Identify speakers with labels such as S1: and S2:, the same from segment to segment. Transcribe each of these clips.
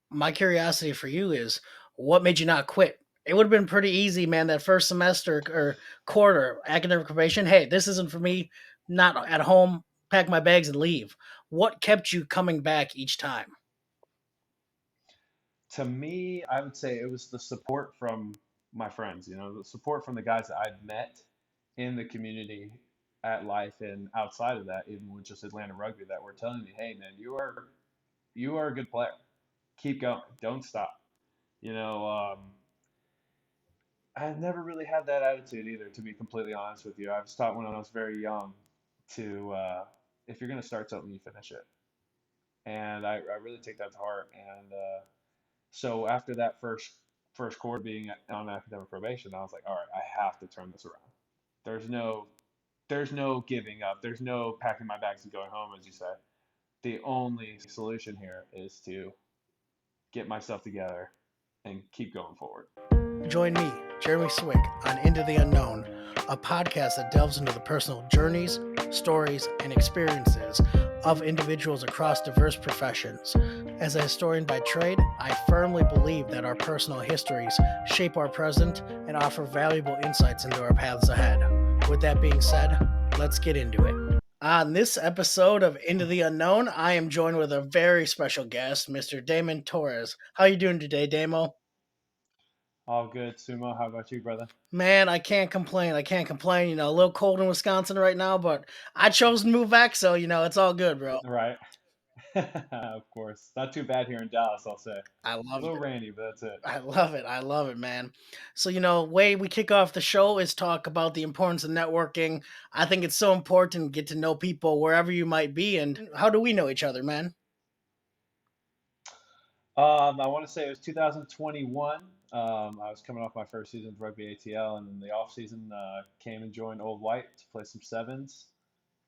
S1: my curiosity for you is what made you not quit? It would have been pretty easy, man, that first semester or quarter academic probation. Hey, this isn't for me, not at home, pack my bags and leave. What kept you coming back each time?
S2: To me, I would say it was the support from my friends, the support from the guys that I'd met in the community at life and outside of that, even with just Atlanta rugby, that were telling me, hey man, you are a good player. Keep going. Don't stop. You know, I never really had that attitude either, to be completely honest with you. I was taught when I was very young to, if you're going to start something, you finish it. And I really take that to heart. And so after that first quarter being on academic probation, I was like, all right, I have to turn this around. There's no there's no giving up. There's no packing my bags and going home, as you said. The only solution here is to get myself together and keep going forward.
S1: Join me, Jeremy Swick, on Into the Unknown, a podcast that delves into the personal journeys, stories, and experiences of individuals across diverse professions. As a historian by trade, I firmly believe that our personal histories shape our present and offer valuable insights into our paths ahead. With that being said, let's get into it. On this episode of Into the Unknown, I am joined with a very special guest, Mr. Daemon Torres. How are you doing today, Daemo?
S2: All good, Sumo. How about you, brother?
S1: Man, I can't complain. I can't complain. A little cold in Wisconsin right now, but I chose to move back, so it's all good, bro.
S2: Right. Of course. Not too bad here in Dallas, I'll say. A
S1: I love
S2: little
S1: it.
S2: rainy, but that's it.
S1: I love it. I love it, man. So, way we kick off the show is talk about the importance of networking. I think it's so important to get to know people wherever you might be. And how do we know each other, man?
S2: I want to say it was 2021. I was coming off my first season of rugby ATL, and in the off season, came and joined Old White to play some sevens.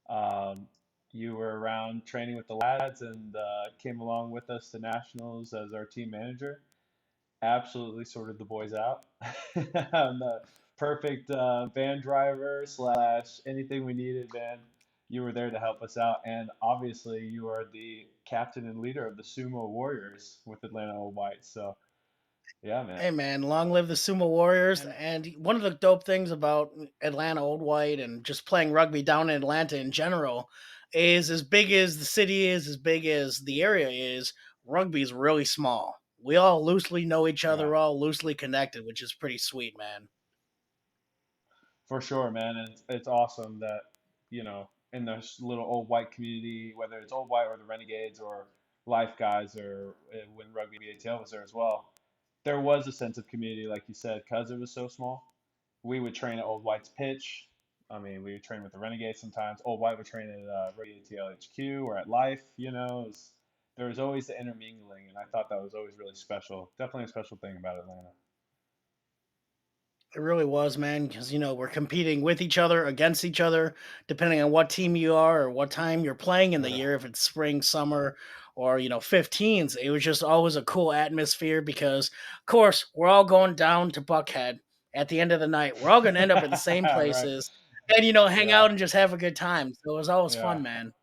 S2: Um, you were around training with the lads and came along with us to nationals as our team manager. Absolutely sorted the boys out. I'm the perfect van driver slash anything we needed, man. You were there to help us out, and obviously you are the captain and leader of the Sumo Warriors with Atlanta Old White. So yeah, man.
S1: Hey, man, long live the Sumo Warriors. And one of the dope things about Atlanta Old White and just playing rugby down in Atlanta in general is as big as the city is, as big as the area is, rugby is really small. We all loosely know each other,
S2: Yeah,
S1: we're all loosely connected, which is pretty sweet, man.
S2: for sure, man. And it's awesome that in this little Old White community, whether it's Old White or the Renegades or Life Guys or when Rugby ATL was there as well, there was a sense of community, like you said, because it was so small. We would train at Old White's pitch. I mean, we would train with the Renegades sometimes. Old White would train at Rugby ATL HQ or at Life. There was always the intermingling, and I thought that was always really special. Definitely a special thing about Atlanta.
S1: It really was, man, because we're competing with each other, against each other, depending on what team you are or what time you're playing in the
S2: Right.
S1: year, if it's spring, summer, or 15s. It was just always a cool atmosphere because, of course, we're all going down to Buckhead at the end of the night. We're all going to end up in the same
S2: Right.
S1: places and hang
S2: Yeah.
S1: out and just have a good time. So it was always fun,
S2: Yeah.
S1: man.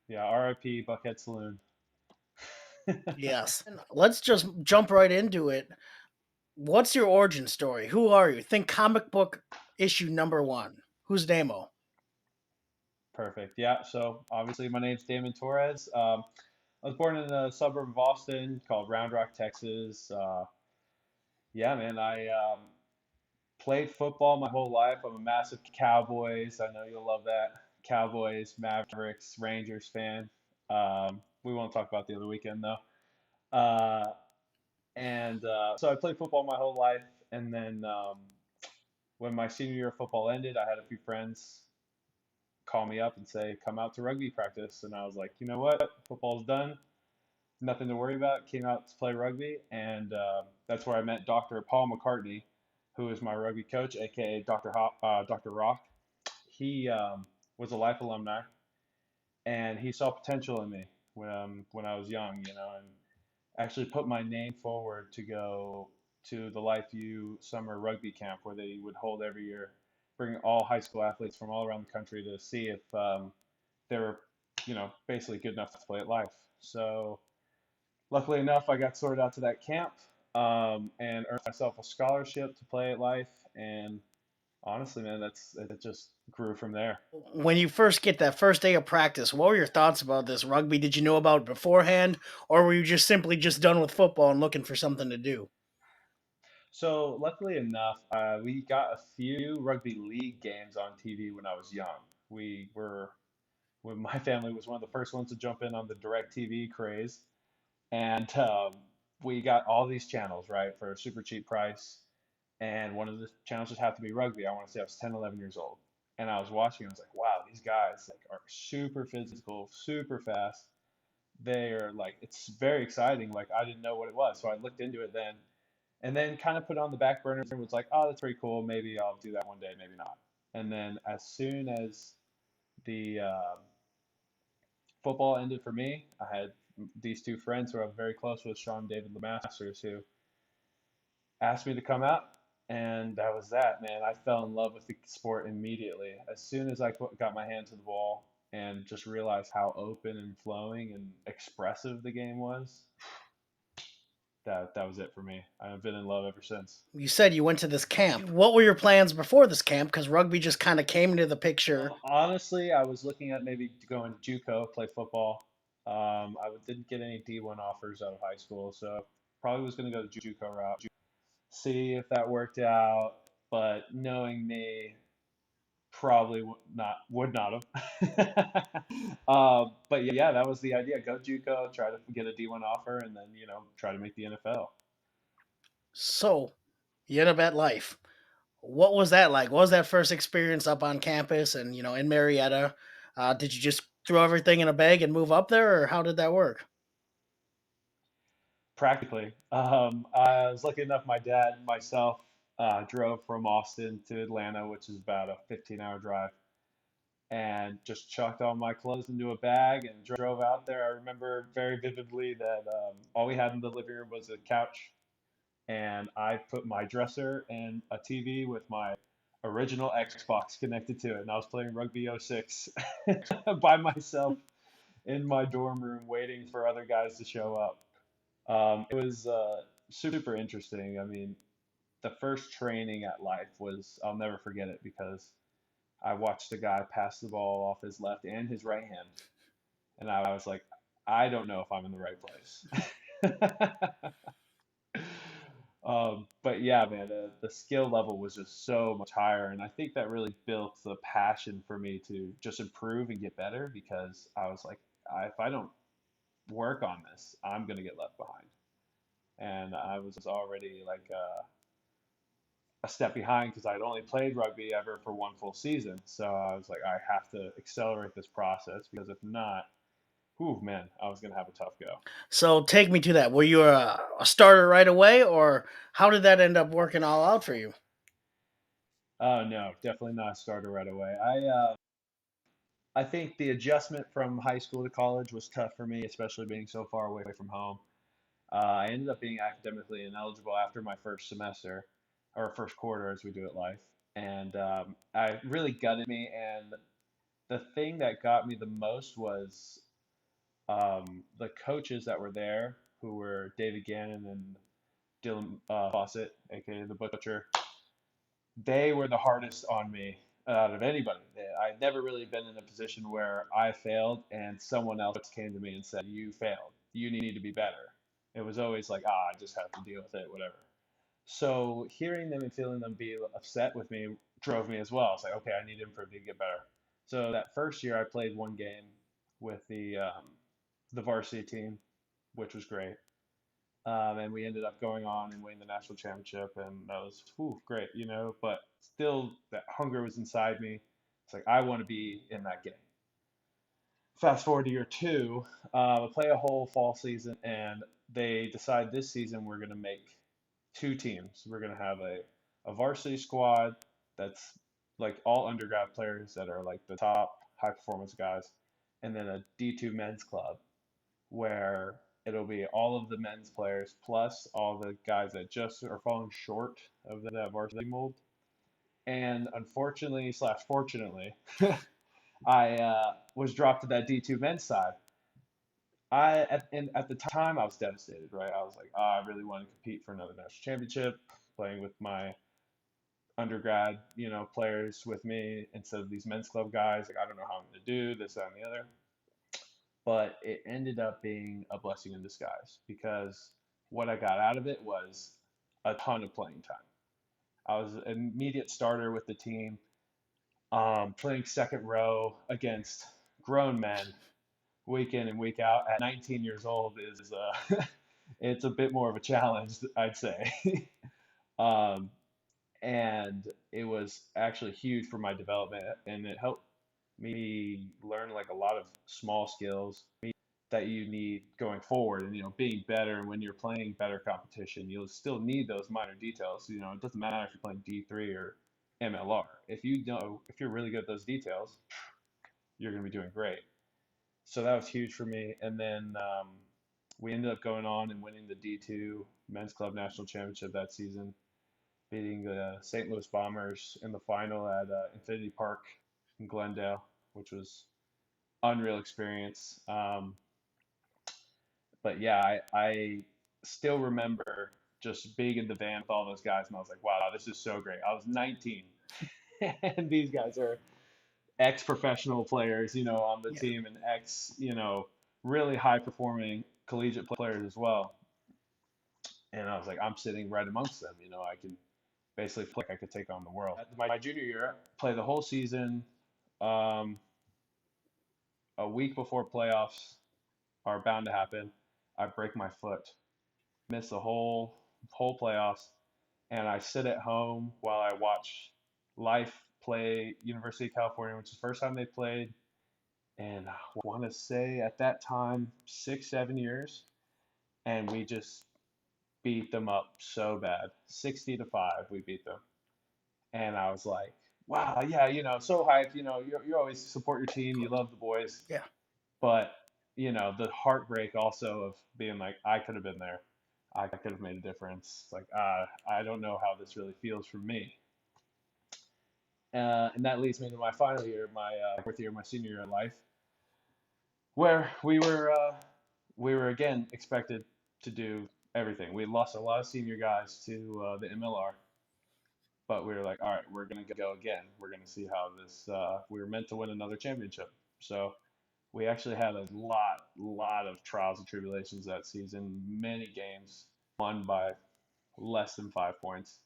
S2: Yeah. RIP Buckhead Saloon.
S1: Yes. And let's just jump right into it. What's your origin story? Who are you? Think comic book issue number one. Who's Damo?
S2: Perfect. Yeah. So obviously, my name's Daemon Torres. I was born in a suburb of Austin called Round Rock, Texas. Yeah, man. I played football my whole life. I'm a massive Cowboys. I know you'll love that. Cowboys, Mavericks, Rangers fan. We won't talk about the other weekend though. Uh, and so I played football my whole life, and then when my senior year of football ended, I had a few friends call me up and say, "Come out to rugby practice," and I was like, "You know what? Football's done. Nothing to worry about." Came out to play rugby, and that's where I met Dr. Paul McCartney, who is my rugby coach, aka Dr. Rock. He was a Life alumni, and he saw potential in me when I was young, and actually put my name forward to go to the Life U summer rugby camp where they would hold every year, bring all high school athletes from all around the country to see if they were, basically good enough to play at Life. So Luckily enough, I got sorted out to that camp and earned myself a scholarship to play at Life. And honestly, man, it just grew from there.
S1: When you first get that first day of practice, what were your thoughts about this rugby? Did you know about it beforehand, or were you just simply just done with football and looking for something to do?
S2: So luckily enough, we got a few rugby league games on TV when I was young. We were when my family was one of the first ones to jump in on the direct TV craze, and we got all these channels right for a super cheap price. And one of the channels just happened to be rugby. I want to say I was 10, 11 years old, and I was watching. And I was like, wow, these guys like are super physical, super fast. They are like, it's very exciting. Like I didn't know what it was, so I looked into it then, and then kind of put it on the back burner and was like, oh, that's pretty cool. Maybe I'll do that one day, maybe not. And then as soon as the football ended for me, I had these two friends who I'm very close with, Sean and David Lemasters, who asked me to come out, and that was that, man. I fell in love with the sport immediately. As soon as I got my hand to the ball and just realized how open and flowing and expressive the game was, that was it for me. I've been in love ever since.
S1: You said you went to this camp. What were your plans before this camp? Because rugby just kind of came into the picture.
S2: Honestly, I was looking at maybe going to JUCO, play football. Didn't get any D1 offers out of high school, so probably was going to go the JUCO route, see if that worked out. But knowing me, probably would not have. But yeah, that was the idea. Go JUCO, try to get a D1 offer, and then try to make the NFL.
S1: So, you had a bet life. What was that like? What was that first experience up on campus and in Marietta? Did you just throw everything in a bag and move up there, or how did that work?
S2: Practically, I was lucky enough. My dad and myself drove from Austin to Atlanta, which is about a 15-hour drive, and just chucked all my clothes into a bag and drove out there. I remember very vividly that all we had in the living room was a couch, and I put my dresser and a TV with my original Xbox connected to it, and I was playing Rugby '06 by myself in my dorm room, waiting for other guys to show up. It was super interesting. I mean, the first training at Life was, I'll never forget it because I watched a guy pass the ball off his left and his right hand, and I was like, I don't know if I'm in the right place. But yeah, man, the skill level was just so much higher, and I think that really built the passion for me to just improve and get better because I was like, if I don't work on this, I'm gonna get left behind. And I was already like a step behind because I'd only played rugby ever for one full season. So I was like, I have to accelerate this process because if not, whew, man, I was gonna have a tough go.
S1: So take me to that. Were you a starter right away, or how did that end up working all out for you?
S2: Oh no, definitely not a starter right away. I think the adjustment from high school to college was tough for me, especially being so far away from home. I ended up being academically ineligible after my first semester, or first quarter, as we do at Life, and I really gutted me. And the thing that got me the most was the coaches that were there, who were David Gannon and Dylan Fawcett, aka the Butcher. They were the hardest on me out of anybody. I'd never really been in a position where I failed and someone else came to me and said, "You failed. You need to be better." It was always like, I just have to deal with it, whatever. So hearing them and feeling them be upset with me drove me as well. I was like, okay, I need to improve to get better. So that first year, I played one game with the varsity team, which was great. And we ended up going on and winning the national championship, and that was great. But still, that hunger was inside me. It's like I want to be in that game. Fast forward to year two, play a whole fall season, and they decide this season we're going to make two teams. We're going to have a varsity squad that's like all undergrad players that are like the top high performance guys, and then a D2 men's club where it'll be all of the men's players plus all the guys that just are falling short of that varsity mold. And unfortunately slash fortunately, I was dropped to that D2 men's side. and at the time I was devastated, right? I was like, oh, I really want to compete for another national championship, playing with my undergrad, players with me instead of these men's club guys. Like, I don't know how I'm going to do this, that, and the other. But it ended up being a blessing in disguise because what I got out of it was a ton of playing time. I was an immediate starter with the team, playing second row against grown men week in and week out at 19 years old is it's a bit more of a challenge, I'd say. um, and it was actually huge for my development, and it helped me learn like a lot of small skills that you need going forward. And being better when you're playing better competition, you'll still need those minor details. It doesn't matter if you're playing D3 or MLR. If you're really good at those details, you're going to be doing great. So that was huge for me. And then we ended up going on and winning the D2 Men's Club National Championship that season, beating the St. Louis Bombers in the final at Infinity Park in Glendale, which was unreal experience. But yeah, I still remember just being in the van with all those guys, and I was like, wow, this is so great. I was 19, and these guys are ex-professional players, on the
S1: Yeah.
S2: team, and really high-performing collegiate players as well. And I was like, I'm sitting right amongst them. I can basically feel like I could take on the world. My junior year, play the whole season. Um, a week before playoffs are bound to happen, I break my foot, miss the whole playoffs, and I sit at home while I watch Life play University of California, which is the first time they played. And I want to say at that time 6 7 years, and we just beat them up so bad, 60-5. We beat them, and I was like, wow, yeah, so hyped. You always support your team, you love the boys,
S1: Yeah.
S2: but the heartbreak also of being like, I could have been there, I could have made a difference. Like, I don't know how this really feels for me. And that leads me to my final year, my fourth year, my senior year in life, where we were again expected to do everything. We lost a lot of senior guys to the MLR, but we were like, all right, we're gonna go again. We're gonna see how this. We were meant to win another championship, so we actually had a lot of trials and tribulations that season. Many games won by less than 5 points.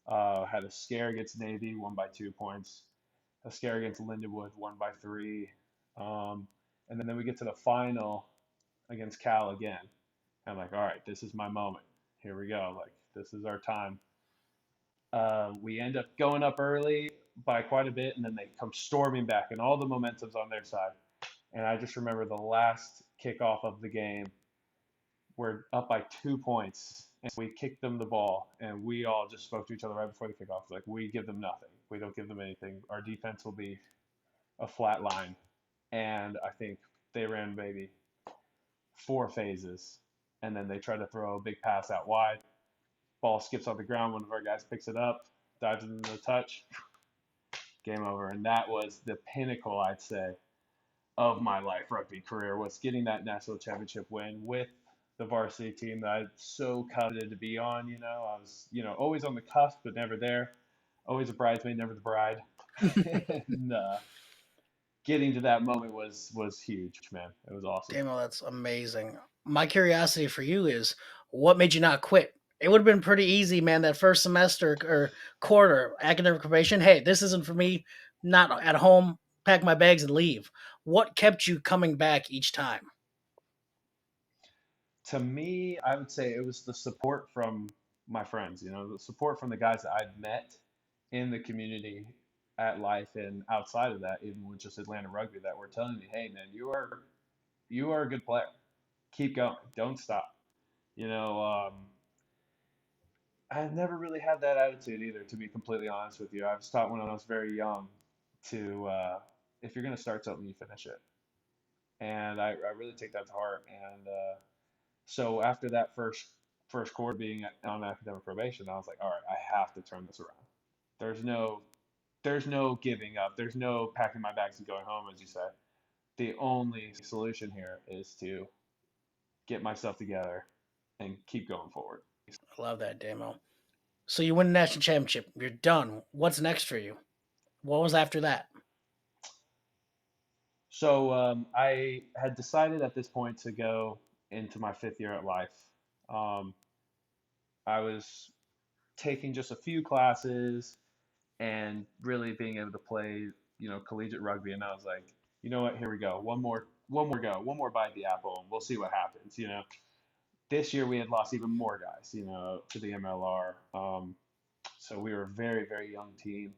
S2: Had a scare against Navy, won by 2 points. A scare against Lindenwood, won by 3. And then we get to the final against Cal again. I'm like, all right, this is my moment. Here we go. Like, this is our time. We end up going up early by quite a bit, and then they come storming back, and all the momentum's on their side. And I just remember the last kickoff of the game. We're up by 2 points, and we kicked them the ball, and we all just spoke to each other right before the kickoff. Like, we give them nothing. We don't give them anything. Our defense will be a flat line. And I think they ran maybe 4 phases, and then they try to throw a big pass out wide. Ball skips on the ground. One of our guys picks it up, dives into the touch. Game over. And that was the pinnacle, I'd say, of my life rugby career, was getting that national championship win with the varsity team that I so coveted to be on. I was, always on the cusp, but never there. Always a bridesmaid, never the bride. And getting to that moment was huge, man. It was awesome.
S1: Daemo, that's amazing. My curiosity for you is what made you not quit? It would have been pretty easy, man, that first semester or quarter, academic probation. Hey, this isn't for me, not at home, pack my bags and leave. What kept you coming back each time?
S2: To me, I would say it was the support from my friends, the support from the guys that I'd met in the community at Life and outside of that, even with just Atlanta Rugby, that were telling me, hey, man, you are a good player. Keep going. Don't stop. You know, um, I've never really had that attitude either, to be completely honest with you. I was taught when I was very young to, if you're going to start something, you finish it. And I really take that to heart. And so after that first quarter being on academic probation, I was like, all right, I have to turn this around. There's no there's no giving up. There's no packing my bags and going home, as you said. The only solution here is to get myself together, and keep going forward.
S1: I love that, Daemo. So you win the national championship. You're done. What's next for you? What was after that?
S2: So I had decided at this point to go into my fifth year at life. Um, I was taking just a few classes and really being able to play, collegiate rugby. And I was like, you know what? Here we go. One more go. One more bite at the apple, and we'll see what happens. This year we had lost even more guys, to the MLR. So we were a very, very young team.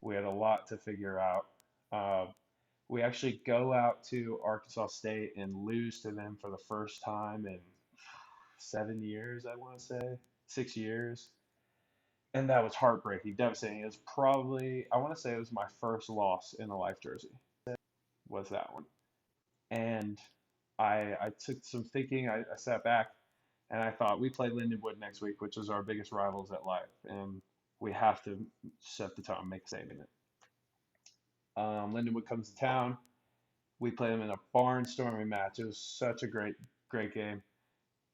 S2: We had a lot to figure out. Uh, we actually go out to Arkansas State and lose to them for the first time in 7 years, I want to say, 6 years. And that was heartbreaking, devastating. It was probably, I want to say it was my first loss in a life jersey, was that one. And I took some thinking. I sat back and I thought, we play Lindenwood next week, which is our biggest rivals at life. And we have to set the tone, make a statement. Lindenwood comes to town. We play them in a barnstorming match. It was such a great, great game.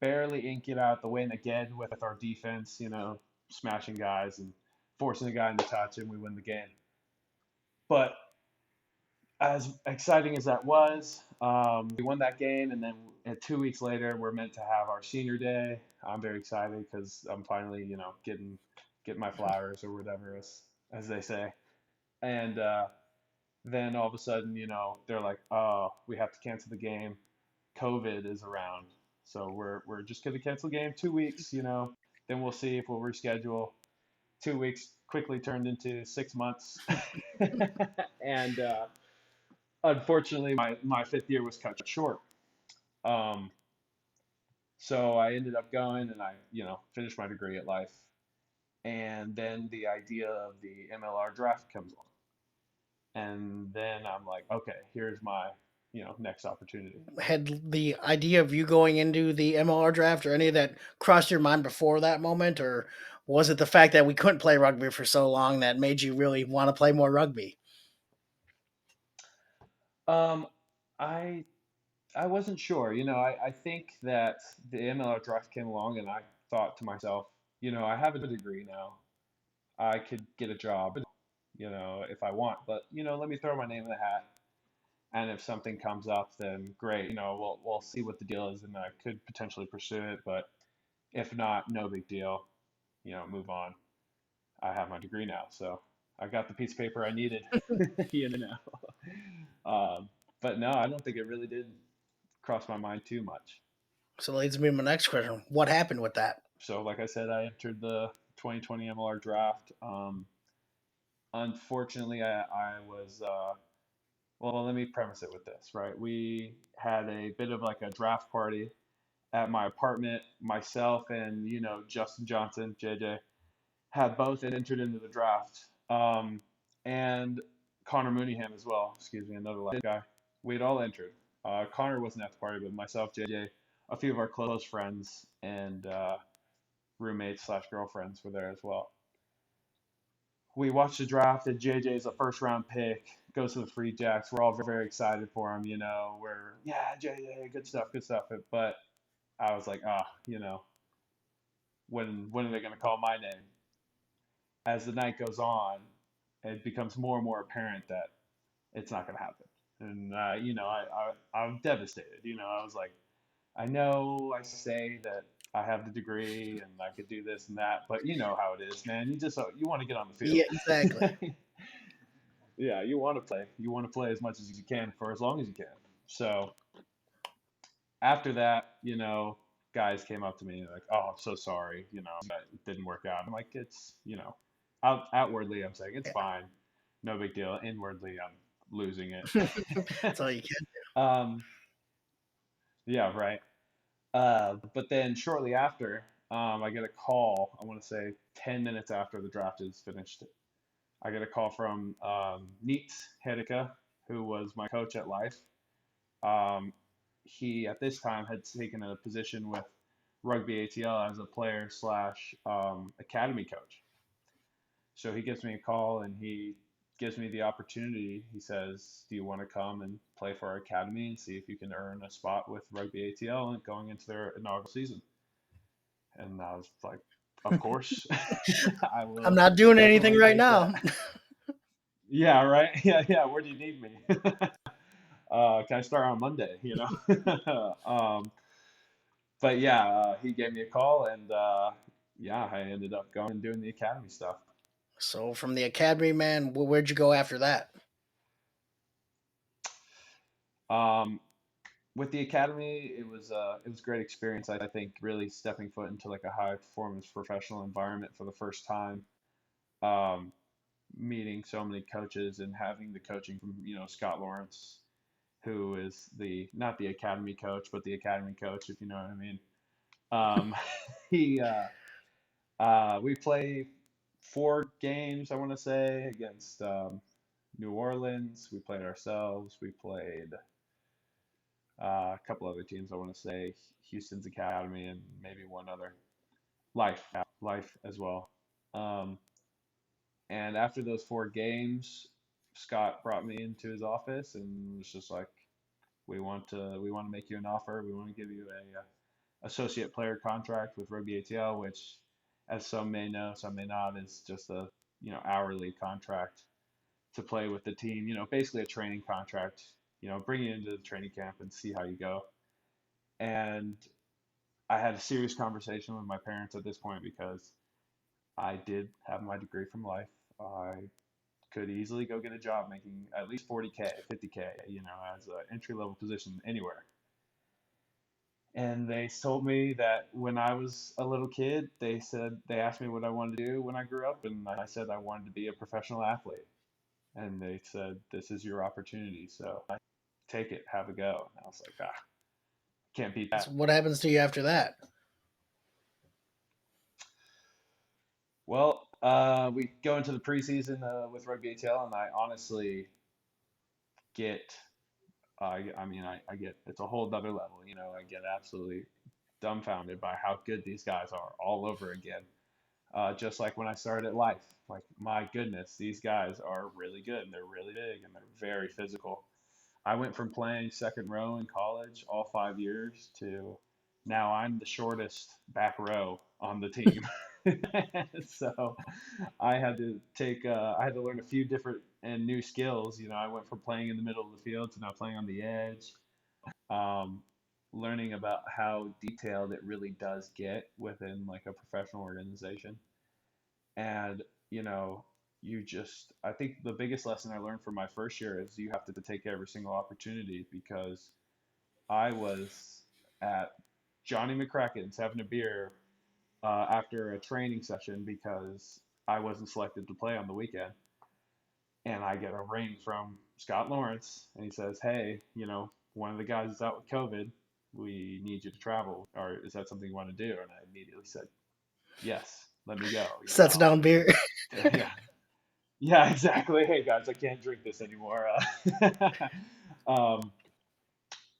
S2: Barely ink it out the win again with our defense, smashing guys and forcing the guy into touch, and we win the game. But as exciting as that was, we won that game, and then 2 weeks later, we're meant to have our senior day. I'm very excited because I'm finally, getting my flowers or whatever, as they say. And then all of a sudden, they're like, oh, we have to cancel the game. COVID is around. So we're just going to cancel the game 2 weeks, then we'll see if we'll reschedule. 2 weeks quickly turned into 6 months. And unfortunately, my fifth year was cut short. Um, so I ended up going and I, finished my degree at life. And then the idea of the MLR draft comes along. And then I'm like, okay, here's my, next opportunity.
S1: Had the idea of you going into the MLR draft or any of that crossed your mind before that moment, or was it the fact that we couldn't play rugby for so long that made you really want to play more rugby?
S2: Um, I I wasn't sure. I think that the MLR draft came along and I thought to myself, I have a degree now. I could get a job, if I want, but, let me throw my name in the hat. And if something comes up, then great. We'll see what the deal is, and I could potentially pursue it. But if not, no big deal. Move on. I have my degree now, so I got the piece of paper I needed. you know. But no, I don't think it really did cross my mind too much.
S1: So that leads me to my next question. What happened with that?
S2: So, like I said, I entered the 2020 MLR draft. Unfortunately, I was well, let me premise it with this, right? We had a bit of like a draft party at my apartment. Myself and, Justin Johnson, JJ, had both entered into the draft. And Connor Mooneyham as well, excuse me, another left guy. We had all entered. Connor wasn't at the party, but myself, JJ, a few of our close friends and roommates/girlfriends were there as well. We watched the draft, and JJ's a first round pick, goes to the Free Jacks. We're all very excited for him, We're, yeah, JJ, good stuff, good stuff. But I was like, when are they going to call my name? As the night goes on, it becomes more and more apparent that it's not going to happen. And, I'm devastated. I was like, I know I say that I have the degree and I could do this and that, but you know how it is, man. You want to get on the field.
S1: Yeah, exactly.
S2: Yeah, you want to play. You want to play as much as you can for as long as you can. So after that, guys came up to me like, "Oh, I'm so sorry. That it didn't work out." I'm like, "It's, outwardly, I'm saying it's fine, no big deal. Inwardly, I'm losing it."
S1: That's all you can
S2: um, yeah, right. But then shortly after, I get a call. I want to say 10 minutes after the draft is finished. I get a call from Neat Hedeka, who was my coach at Life. Um, he, at this time, had taken a position with Rugby ATL as a player slash academy coach. So he gives me a call and he gives me the opportunity. He says, "Do you want to come and play for our academy and see if you can earn a spot with Rugby ATL and going into their inaugural season?" And I was like, "Of course, I
S1: I'm
S2: will
S1: not doing anything
S2: definitely
S1: right
S2: take
S1: now.
S2: that." Yeah, right. Yeah, yeah. Where do you need me? Can I start on Monday? But yeah, he gave me a call, and yeah, I ended up going and doing the academy stuff.
S1: So from the academy, man, where'd you go after that?
S2: Um, with the academy, it was a great experience. I think really stepping foot into like a high performance professional environment for the first time. Um, Meeting so many coaches and having the coaching from Scott Lawrence, who is the not the academy coach, but the academy coach, if you know what I mean. Um, he we play 4 games, I want to say, against New Orleans. We played ourselves. We played a couple other teams, I want to say, Houston's Academy and maybe one other. Life as well. Um, and after those 4 games, Scott brought me into his office and was just like, we want to make you an offer. We want to give you a associate player contract with Rugby ATL, which, as some may know, some may not, is just a hourly contract to play with the team. Basically a training contract. Bring you into the training camp and see how you go. And I had a serious conversation with my parents at this point because I did have my degree from life. I could easily go get a job making at least 40K, 50K, as an entry level position anywhere. And they told me that when I was a little kid, they asked me what I wanted to do when I grew up, and I said I wanted to be a professional athlete. And they said, "This is your opportunity, so take it, have a go." And I was like, can't beat
S1: So
S2: that.
S1: what happens to you after that?
S2: Well, we go into the preseason with Rugby ATL, and I honestly get, I get, it's a whole other level. I get absolutely dumbfounded by how good these guys are all over again. Just like when I started at life, like my goodness, these guys are really good and they're really big and they're very physical. I went from playing second row in college all 5 years to now I'm the shortest back row on the team. So I had to learn a few different and new skills. I went from playing in the middle of the field to now playing on the edge. Um, Learning about how detailed it really does get within like a professional organization. And, I think the biggest lesson I learned from my first year is you have to take every single opportunity because I was at Johnny McCracken's having a beer after a training session because I wasn't selected to play on the weekend. And I get a ring from Scott Lawrence and he says, "Hey, one of the guys is out with COVID. We need you to travel. Or is that something you want to do?" And I immediately said, "Yes, let me go."
S1: Sets down beer.
S2: Yeah. Yeah, exactly. Hey guys, I can't drink this anymore. Um,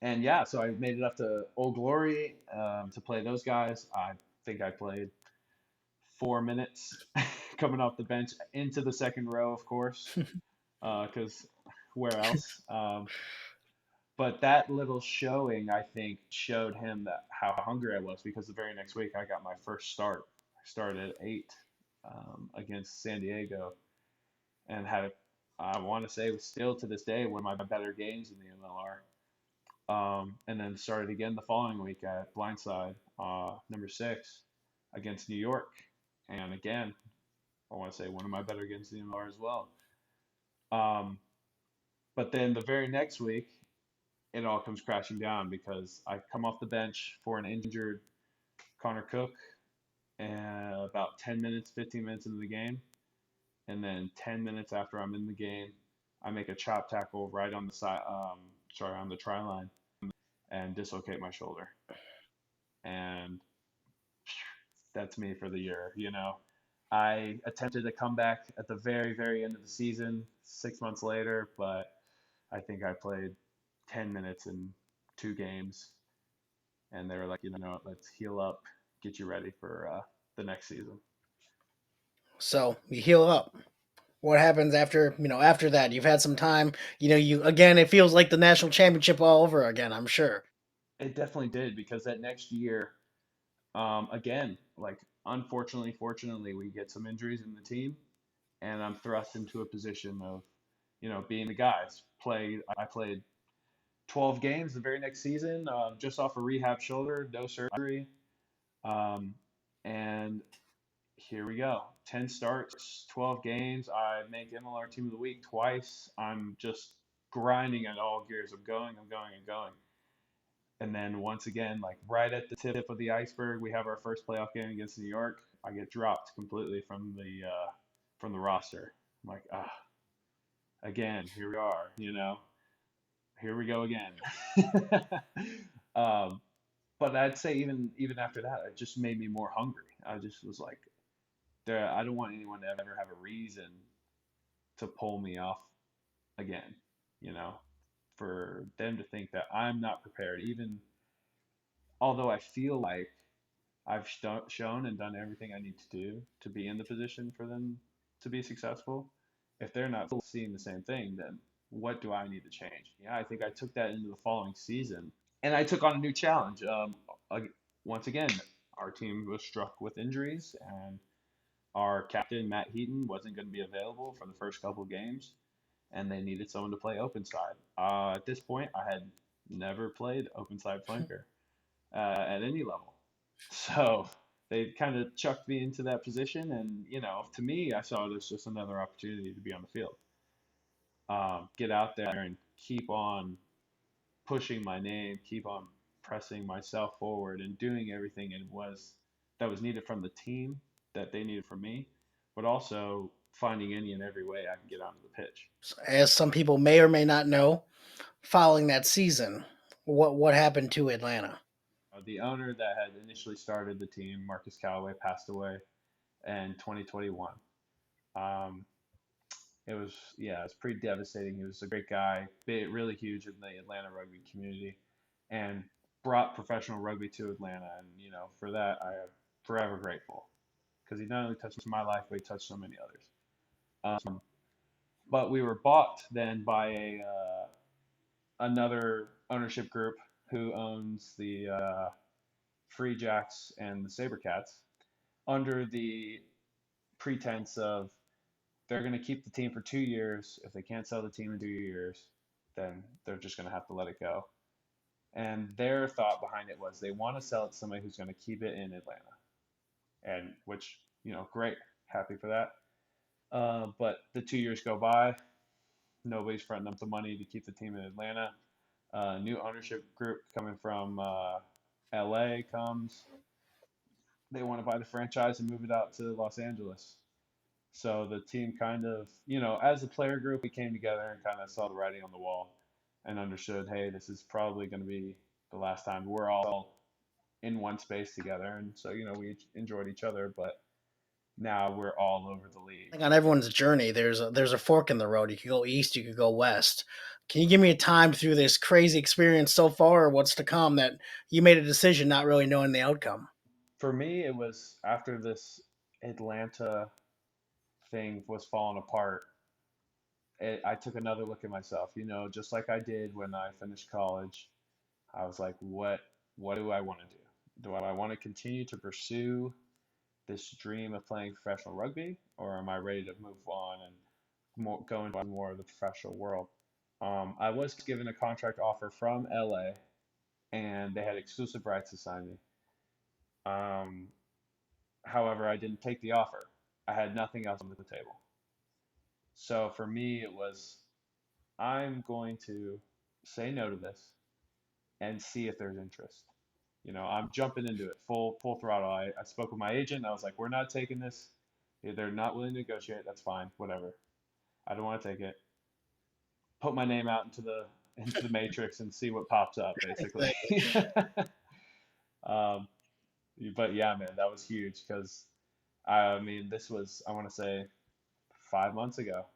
S2: and yeah, so I made it up to Old Glory to play those guys. I think I played 4 minutes coming off the bench into the second row, of course, because where else? But that little showing, I think, showed him that how hungry I was because the very next week I got my first start. I started at 8 against San Diego and had, I want to say, was still to this day one of my better games in the MLR. And then started again the following week at Blindside, number 6, against New York. And again, I want to say one of my better games in the MLR as well. Um, but then the very next week, it all comes crashing down because I come off the bench for an injured Connor Cook and about 10 minutes, 15 minutes into the game. And then 10 minutes after I'm in the game, I make a chop tackle right on the side, on the try line and dislocate my shoulder. And that's me for the year. I attempted to come back at the very, very end of the season, 6 months later, but I think I played 10 minutes in 2 games. And they were like, let's heal up, get you ready for the next season.
S1: So you heal up. What happens after, after that? You've had some time, you again, it feels like the national championship all over again, I'm sure.
S2: It definitely did because that next year, again, like unfortunately, fortunately, we get some injuries in the team, and I'm thrust into a position of, being the guys. I played 12 games the very next season, just off a rehab shoulder, no surgery, um, and here we go. 10 starts, 12 games. I make MLR Team of the Week twice. I'm just grinding at all gears. I'm going, I'm going, I'm going. And then once again, like right at the tip of the iceberg, we have our first playoff game against New York. I get dropped completely from the roster. I'm like, again, here we are. Here we go again. um, but I'd say even after that, it just made me more hungry. I just was like, I don't want anyone to ever have a reason to pull me off again. You know, for them to think that I'm not prepared, even although I feel like I've shown and done everything I need to do to be in the position for them to be successful. If they're not seeing the same thing, then what do I need to change? Yeah, I think I took that into the following season, and I took on a new challenge. Once again, our team was struck with injuries, and our captain Matt Heaton wasn't going to be available for the first couple of games, and they needed someone to play open side. At this point, I had never played open side flanker at any level. So they kind of chucked me into that position, and to me, I saw it as just another opportunity to be on the field, get out there and keep on pushing my name, keep on pressing myself forward, and doing everything that was needed from the team that they needed from me, but also finding any and every way I can get onto the pitch.
S1: As some people may or may not know, following that season, what happened to Atlanta?
S2: The owner that had initially started the team, Marcus Callaway, passed away in 2021. Um, it was pretty devastating. He was a great guy, really huge in the Atlanta rugby community, and brought professional rugby to Atlanta. And for that, I am forever grateful because he not only touched my life, but he touched so many others. But we were bought then by a another ownership group who owns the Free Jacks and the Sabercats under the pretense of they're going to keep the team for 2 years. If they can't sell the team in 2 years, then they're just going to have to let it go. And their thought behind it was they want to sell it to somebody who's going to keep it in Atlanta. And which, great, happy for that. But the 2 years go by, nobody's fronting up the money to keep the team in Atlanta. New ownership group coming from LA comes. They want to buy the franchise and move it out to Los Angeles. So the team kind of, as a player group, we came together and kind of saw the writing on the wall and understood, hey, this is probably going to be the last time we're all in one space together. And so, we enjoyed each other, but now we're all over the
S1: I
S2: league.
S1: think on everyone's journey, there's a fork in the road. You could go east, you could go west. Can you give me a time through this crazy experience so far, or what's to come, that you made a decision not really knowing the outcome?
S2: For me, it was after this Atlanta thing was falling apart. I took another look at myself, just like I did when I finished college. I was like, what do I want to do? Do I want to continue to pursue this dream of playing professional rugby, or am I ready to move on and go into more of the professional world? I was given a contract offer from LA, and they had exclusive rights to sign me. Um, However, I didn't take the offer. I had nothing else on the table. So for me, it was I'm going to say no to this and see if there's interest. I'm jumping into it full throttle. I spoke with my agent. I was like, we're not taking this. If they're not willing to negotiate, that's fine. Whatever. I don't want to take it. Put my name out into the matrix and see what pops up, basically. um, but yeah, man, that was huge because I mean, this was I want to say 5 months ago,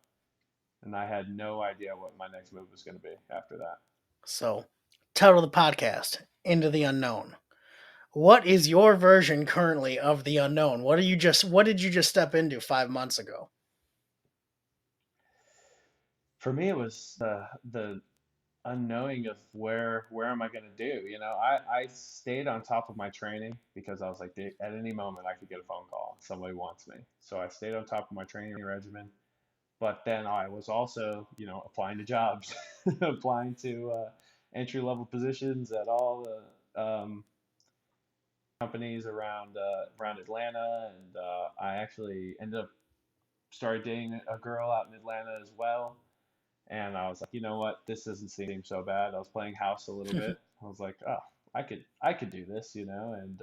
S2: and I had no idea what my next move was going to be after that.
S1: So, title of the podcast: Into the Unknown. What is your version currently of the unknown? What did you just step into 5 months ago?
S2: For me, it was the unknowing of where am I going to do? I stayed on top of my training because I was like, at any moment I could get a phone call. Somebody wants me. So I stayed on top of my training regimen. But then I was also, applying to jobs, applying to entry level positions at all the companies around Atlanta, and I actually ended up started dating a girl out in Atlanta as well. And I was like, you know what, this doesn't seem so bad. I was playing house a little bit. I was like, oh, I could do this, and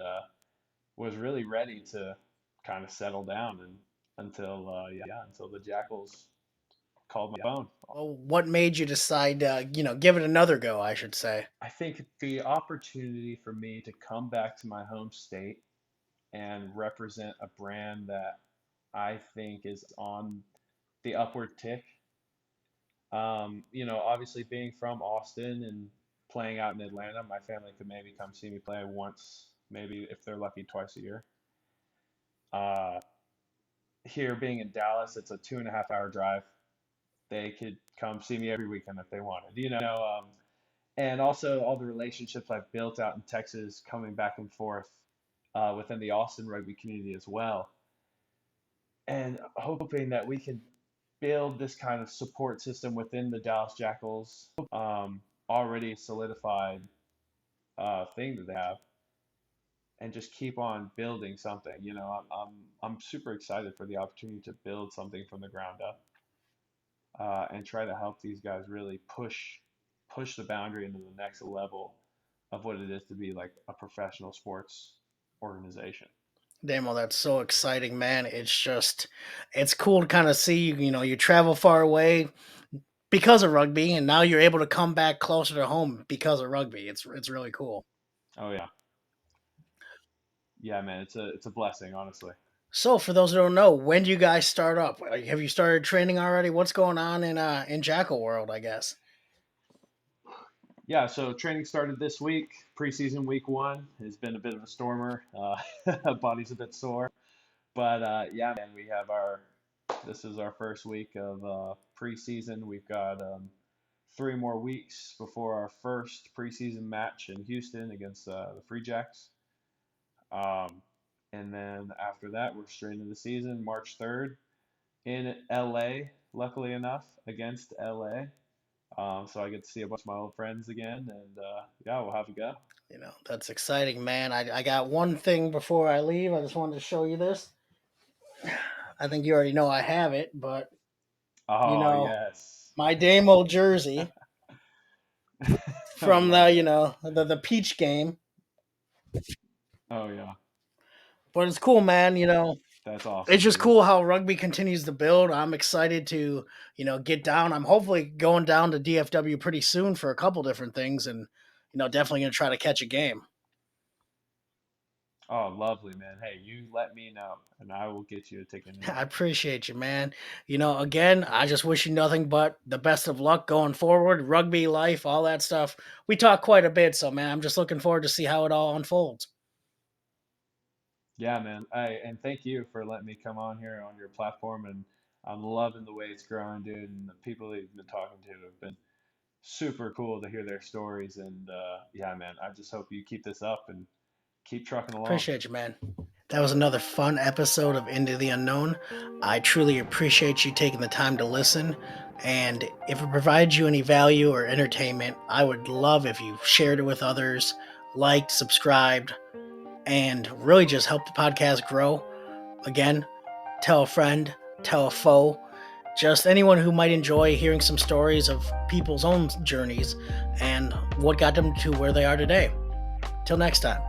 S2: was really ready to kind of settle down and until the Jackals called my phone.
S1: Well, what made you decide to, give it another go, I should say?
S2: I think the opportunity for me to come back to my home state and represent a brand that I think is on the upward tick. Obviously being from Austin and playing out in Atlanta, my family could maybe come see me play once, maybe if they're lucky, twice a year. Uh, Here being in Dallas, it's a 2.5 hour drive. They could come see me every weekend if they wanted, and also all the relationships I've built out in Texas, coming back and forth within the Austin rugby community as well, and hoping that we can build this kind of support system within the Dallas Jackals, already solidified thing that they have, and just keep on building something. I'm super excited for the opportunity to build something from the ground up, and try to help these guys really push the boundary into the next level of what it is to be like a professional sports organization.
S1: Damo, that's so exciting, man. It's cool to kind of see, you travel far away because of rugby, and now you're able to come back closer to home because of rugby. It's really cool.
S2: Oh yeah, yeah, man, it's a blessing, honestly.
S1: So, for those who don't know, when do you guys start up? Have you started training already? What's going on in Jackal World? I guess.
S2: Yeah, so training started this week. Preseason week one has been a bit of a stormer. Body's a bit sore, but yeah, man, we have our. This is our first week of preseason. We've got 3 more weeks before our first preseason match in Houston against the Free Jacks. And then after that, we're straight into the season, March 3rd in LA, luckily enough, against LA. So I get to see a bunch of my old friends again, and yeah, we'll have a go.
S1: That's exciting, man. I got one thing before I leave. I just wanted to show you this. I think you already know I have it, but you
S2: Oh,
S1: know,
S2: yes.
S1: my Daemo jersey
S2: Oh,
S1: from
S2: love
S1: the
S2: it.
S1: the Peach game.
S2: Oh, yeah.
S1: But it's cool, man.
S2: That's
S1: It's
S2: awesome,
S1: just
S2: dude.
S1: cool how rugby continues to build. I'm excited to, get down. I'm hopefully going down to DFW pretty soon for a couple different things, and definitely gonna try to catch a game.
S2: Oh, lovely, man. Hey, you let me know, and I will get you a ticket
S1: I
S2: anytime.
S1: appreciate you, man. Again, I just wish you nothing but the best of luck going forward. Rugby life, all that stuff. We talk quite a bit, so man, I'm just looking forward to see how it all unfolds.
S2: Yeah, man. And thank you for letting me come on here on your platform, and I'm loving the way it's growing, dude. And the people that you've been talking to have been super cool to hear their stories. And yeah, man, I just hope you keep this up and keep trucking along.
S1: Appreciate you, man. That was another fun episode of Into the Unknown. I truly appreciate you taking the time to listen. And if it provides you any value or entertainment, I would love if you shared it with others, liked, subscribed, and really just help the podcast grow. Again, tell a friend, tell a foe, just anyone who might enjoy hearing some stories of people's own journeys and what got them to where they are today. Till next time.